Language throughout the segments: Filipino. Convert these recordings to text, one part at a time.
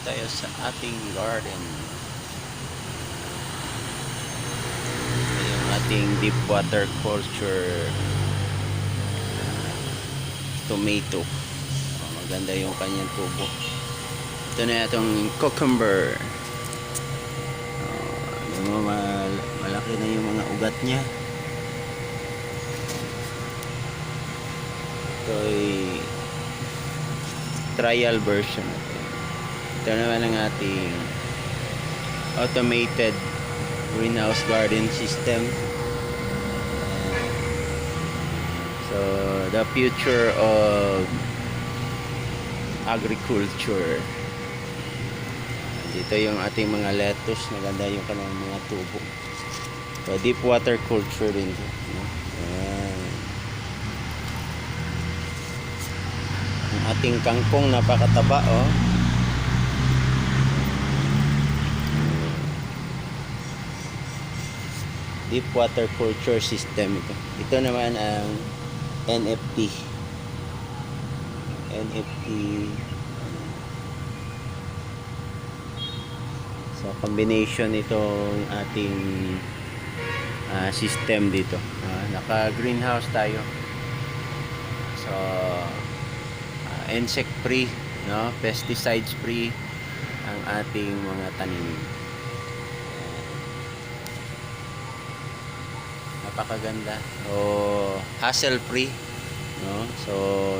tayo sa ating garden. Ito yung ating deep water culture tomato. Maganda yung kanyang tubo. Ito na itong cucumber. Malaki na yung mga ugat niya. Ito ay trial version. Ito naman ang ating automated greenhouse garden system. So the future of agriculture. Dito yung ating mga lettuce, maganda yung kanilang mga tubo. So deep water culture din to, no? Ang ating kangkong napakataba, oh. Deep water culture system ito. Ito naman ang NFT. So combination itong ating system dito. Naka greenhouse tayo. So insect free, no, pesticides free ang ating mga tanim. Napakaganda. So hassle free, no? So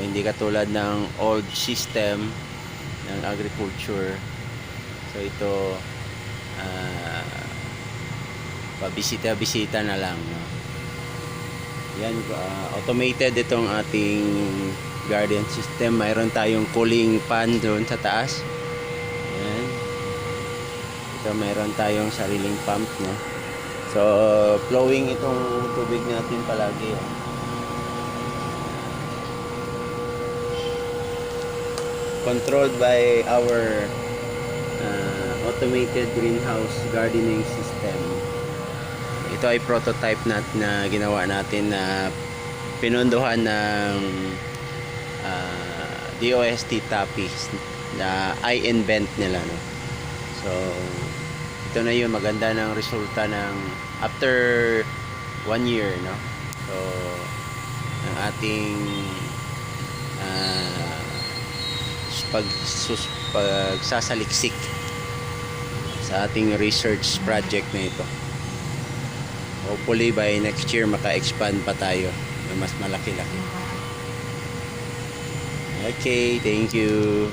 hindi katulad ng old system ng agriculture. So ito pabisita-bisita na lang, no? Yan, automated itong ating garden system. Mayroon tayong cooling fan doon sa taas. Yan. Ito mayroon tayong sariling pump, no? So flowing itong tubig natin palagi, oh. Controlled by our automated greenhouse gardening system. Ito ay prototype na ginawa natin na pinunduhan ng DOST Tapis na i-invent nila, no? So ito na yun, maganda ng resulta ng after 1 year, no? So ang ating pagsasaliksik sa ating research project na ito. Hopefully by next year maka-expand pa tayo na mas malaki-laki. Okay, thank you.